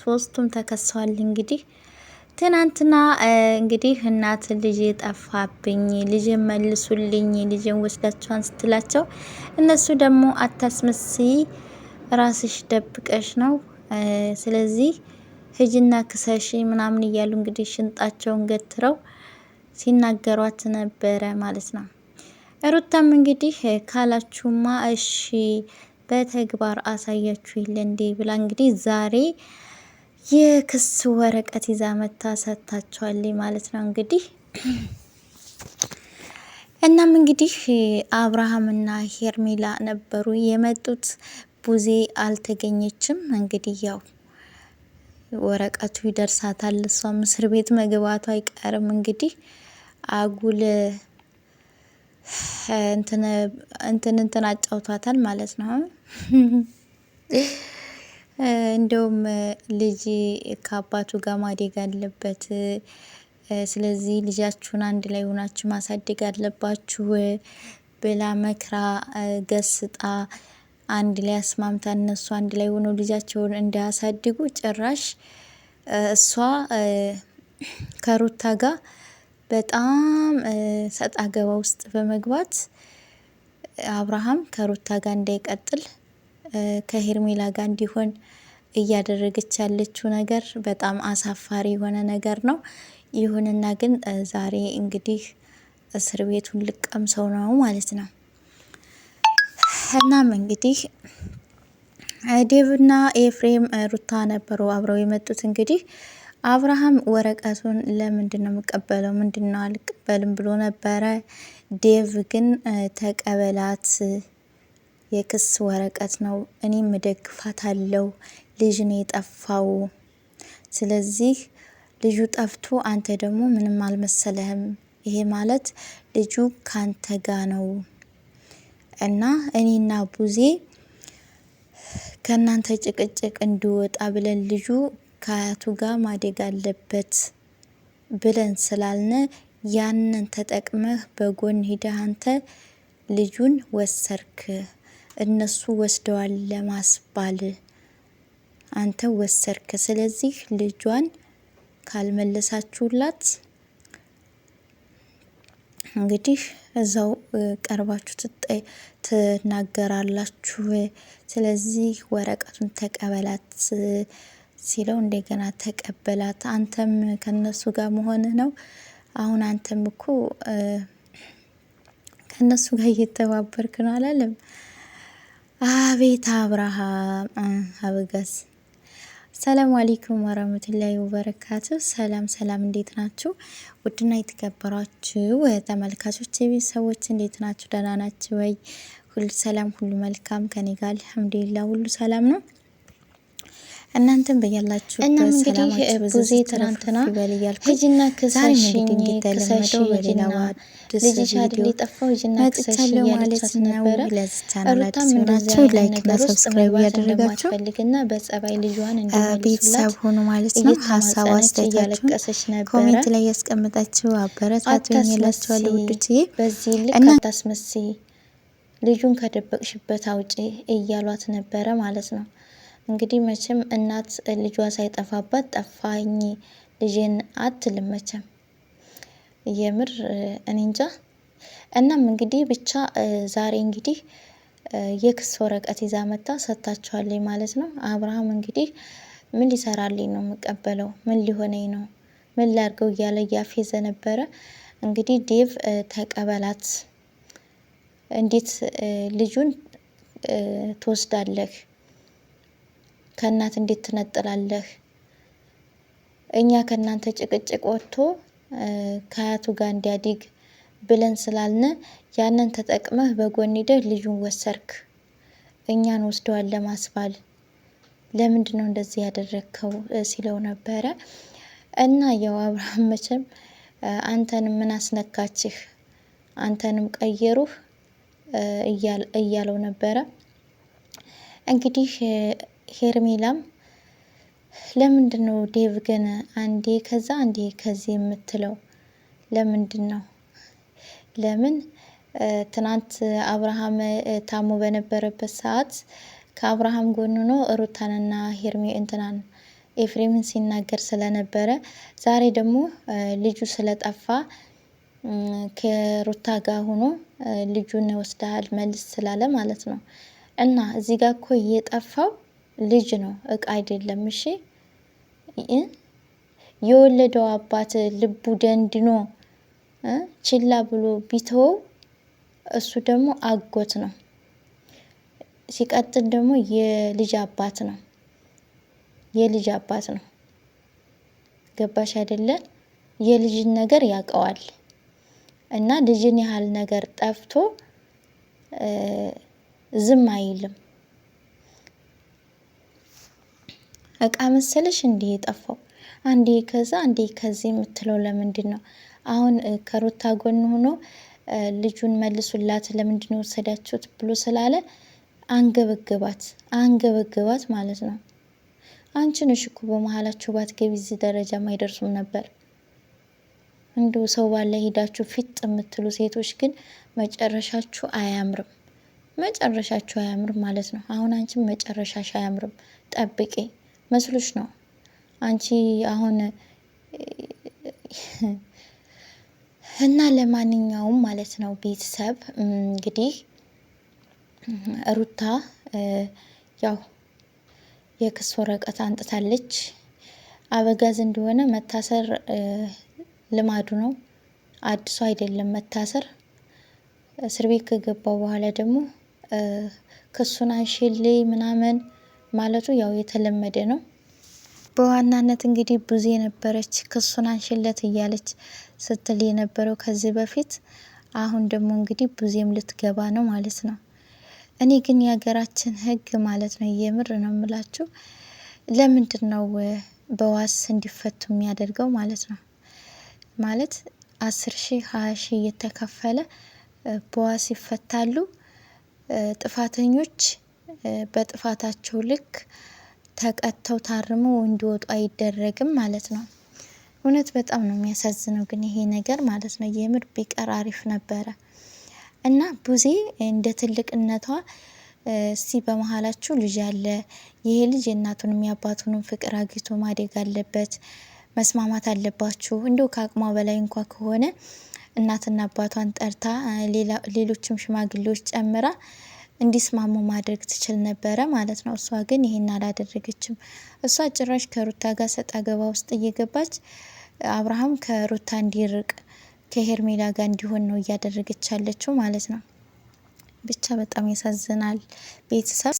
ሶስቱም ተከሰዋል። እንግዲህ ትናንትና እንግዲህ እናት ልጅ ጠፋብኝ፣ ልጅ መልሱልኝ፣ ልጅን ወስዳቸዋን ስትላቸው እነሱ ደግሞ አታስመስይ፣ ራስሽ ደብቀሽ ነው፣ ስለዚህ ህጅና ክሰሺ ምናምን እያሉ እንግዲህ ሽንጣቸውን ገትረው ሲናገሯት ነበረ ማለት ነው። ሩታም እንግዲህ ካላችሁማ እሺ በተግባር አሳያችሁ የለ እንዴ ብላ እንግዲህ ዛሬ የክስ ወረቀት ይዛ መታ ሰጥታችኋለች ማለት ነው። እንግዲህ እናም እንግዲህ አብርሃምና ሄርሜላ ነበሩ የመጡት። ቡዜ አልተገኘችም። እንግዲህ ያው ወረቀቱ ይደርሳታል፣ እሷም እስር ቤት መግባቱ አይቀርም። እንግዲህ አጉል እንትን አጫውቷታል ማለት ነው። እንደውም ልጅ ከአባቱ ጋር ማደግ አለበት፣ ስለዚህ ልጃችሁን አንድ ላይ ሆናችሁ ማሳደግ አለባችሁ ብላ መክራ ገስጣ አንድ ላይ አስማምታ እነሱ አንድ ላይ ሆነው ልጃቸውን እንዳያሳድጉ ጭራሽ እሷ ከሩታ ጋር በጣም ሰጣ ገባ ውስጥ በመግባት አብርሃም ከሩታ ጋር እንዳይቀጥል ከሄርሜላ ጋር እንዲሆን እያደረገች ያለችው ነገር በጣም አሳፋሪ የሆነ ነገር ነው። ይሁንና ግን ዛሬ እንግዲህ እስር ቤቱን ልቀምሰው ነው ማለት ነው። እናም እንግዲህ ዴቭና ኤፍሬም ሩታ ነበሩ አብረው የመጡት። እንግዲህ አብርሃም ወረቀቱን ለምንድን ነው የምቀበለው ምንድን ነው አልቀበልም ብሎ ነበረ። ዴቭ ግን ተቀበላት፣ የክስ ወረቀት ነው፣ እኔም እደግፋታለሁ፣ ልጅ ነው የጠፋው፣ ስለዚህ ልጁ ጠፍቶ አንተ ደግሞ ምንም አልመሰለህም፣ ይሄ ማለት ልጁ ካንተ ጋ ነው እና እኔና ቡዜ ከእናንተ ጭቅጭቅ እንዲወጣ ብለን ልጁ ከአያቱ ጋር ማደግ አለበት ብለን ስላልነ ያንን ተጠቅመህ በጎን ሂደህ አንተ ልጁን ወሰርክ፣ እነሱ ወስደዋል ለማስባል አንተ ወሰርክ። ስለዚህ ልጇን ካልመለሳችሁላት እንግዲህ እዛው ቀርባችሁ ትናገራላችሁ። ስለዚህ ወረቀቱን ተቀበላት ሲለው እንደገና ተቀበላት። አንተም ከነሱ ጋር መሆን ነው። አሁን አንተም እኮ ከነሱ ጋር እየተባበርክ ነው አላለም? አቤት አብርሃም አበጋዝ። ሰላም አለይኩም ወራህመቱላሂ ወበረካቱ። ሰላም እንዴት ናችሁ? ውድና የተከበራችሁ ተመልካቾች ቤተሰቦች እንዴት ናችሁ? ደህና ናችሁ ወይ? ሁሉ ሰላም ሁሉ መልካም ከኔ ጋር አልሐምዱሊላህ ሁሉ ሰላም ነው። እናንተም በያላችሁ በሰላም ቡዜ ትናንትና ሂጂና ክሰሽኝ ክሰሽኝ ሂጂና ልጅሽ አይደል የጠፋው ሂጂና ክሰሽኝ ማለት ነበረ። ሩታም እንደዚህ ላይክ እና ሰብስክራይብ ያደረጋችሁ ፈልግና በጸባይ ልጇን ቤተሰብ ሆኖ ማለት ነው። ሀሳብ አስተያየታችሁን ኮሜንት ላይ ያስቀምጣችሁ አበረታቱኝ እላችኋለሁ ውዶችዬ። በዚህ ልክ አታስመስይ፣ ልጁን ከደበቅሽበት አውጪ እያሏት ነበረ ማለት ነው። እንግዲህ መቼም እናት ልጇ ሳይጠፋባት ጠፋኝ ልጄን አትልም መቼም የምር እኔ እንጃ። እናም እንግዲህ ብቻ ዛሬ እንግዲህ የክስ ወረቀት ይዛ መታ ሰጥታችኋለች ማለት ነው። አብርሃም እንግዲህ ምን ሊሰራልኝ ነው የምቀበለው፣ ምን ሊሆነኝ ነው፣ ምን ላድርገው እያለ እያፌዘ ነበረ። እንግዲህ ዴቭ ተቀበላት፣ እንዴት ልጁን ትወስዳለህ? ከእናት እንዴት ትነጥላለህ? እኛ ከእናንተ ጭቅጭቅ ወጥቶ ከአያቱ ጋር እንዲያድግ ብለን ስላልነ ያንን ተጠቅመህ በጎን ሂደህ ልጁን ወሰርክ፣ እኛን ወስደዋል ለማስባል ለምንድን ነው እንደዚህ ያደረግከው ሲለው ነበረ። እና ያው አብርሃም መቼም አንተንም ምን አስነካችህ፣ አንተንም ቀየሩህ እያለው ነበረ። እንግዲህ ሄርሜላም ለምንድን ነው ዴቭ ግን አንዴ ከዛ አንዴ ከዚህ የምትለው ለምንድን ነው? ለምን ትናንት አብርሃም ታሞ በነበረበት ሰዓት ከአብርሃም ጎን ሆኖ ሩታንና ሄርሜ እንትናን ኤፍሬምን ሲናገር ስለነበረ ዛሬ ደግሞ ልጁ ስለጠፋ ከሩታ ጋር ሆኖ ልጁን ወስደሃል መልስ ስላለ ማለት ነው። እና እዚህ ጋር እኮ የጠፋው ልጅ ነው፣ እቃ አይደለም። እሺ የወለደው አባት ልቡ ደንድኖ ችላ ብሎ ቢተወው እሱ ደግሞ አጎት ነው። ሲቀጥል ደግሞ የልጅ አባት ነው፣ የልጅ አባት ነው። ገባሽ አይደለ? የልጅን ነገር ያውቀዋል። እና ልጅን ያህል ነገር ጠፍቶ ዝም አይልም። እቃ መሰለሽ እንዴ የጠፋው? አንዴ ከዛ አንዴ ከዚህ የምትለው ለምንድን ነው? አሁን ከሩታ ጎን ሆኖ ልጁን መልሱላት ለምንድን ነው ወሰዳችሁት ብሎ ስላለ አንገበገባት ማለት ነው። አንቺ ነሽ እኮ በመሀላችሁ ባትገቢ እዚህ ደረጃ አይደርሱም ነበር። እንዲሁ ሰው ባለ ሄዳችሁ ፊት የምትሉ ሴቶች ግን መጨረሻችሁ አያምርም፣ መጨረሻችሁ አያምርም ማለት ነው። አሁን አንቺም መጨረሻሽ አያምርም፣ ጠብቄ መስሎሽ ነው አንቺ አሁን እና ለማንኛውም ማለት ነው ቤተሰብ እንግዲህ ሩታ ያው የክስ ወረቀት አንጥታለች። አበጋዝ እንደሆነ መታሰር ልማዱ ነው፣ አዲሱ አይደለም መታሰር። እስር ቤት ከገባው በኋላ ደግሞ ክሱን አንሺልኝ ምናምን ማለቱ ያው የተለመደ ነው። በዋናነት እንግዲህ ብዙ የነበረች ክሱን አንሽለት እያለች ስትል የነበረው ከዚህ በፊት። አሁን ደግሞ እንግዲህ ብዙም ልትገባ ነው ማለት ነው። እኔ ግን የሀገራችን ሕግ ማለት ነው የምር ነው የምላችሁ፣ ለምንድን ነው በዋስ እንዲፈቱ የሚያደርገው ማለት ነው? ማለት 10,000 20,000 እየተከፈለ በዋስ ይፈታሉ። ጥፋተኞች በጥፋታቸው ልክ ተቀጥተው ታርመው እንዲወጡ አይደረግም ማለት ነው። እውነት በጣም ነው የሚያሳዝነው ግን ይሄ ነገር ማለት ነው። የምር ቢቀር አሪፍ ነበረ። እና ቡዜ እንደ ትልቅነቷ እስቲ በመሀላችሁ ልጅ አለ፣ ይሄ ልጅ የእናቱንም የአባቱንም ፍቅር አግኝቶ ማደግ አለበት፣ መስማማት አለባችሁ። እንዲሁ ከአቅሟ በላይ እንኳ ከሆነ እናትና አባቷን ጠርታ ሌሎችም ሽማግሌዎች ጨምራ እንዲስማሙ ማድረግ ትችል ነበረ ማለት ነው። እሷ ግን ይሄን አላደረገችም። እሷ ጭራሽ ከሩታ ጋር ሰጣ ገባ ውስጥ እየገባች አብርሃም ከሩታ እንዲርቅ ከሄርሜላ ጋር እንዲሆን ነው እያደረገች ያለችው ማለት ነው። ብቻ በጣም ያሳዝናል ቤተሰብ።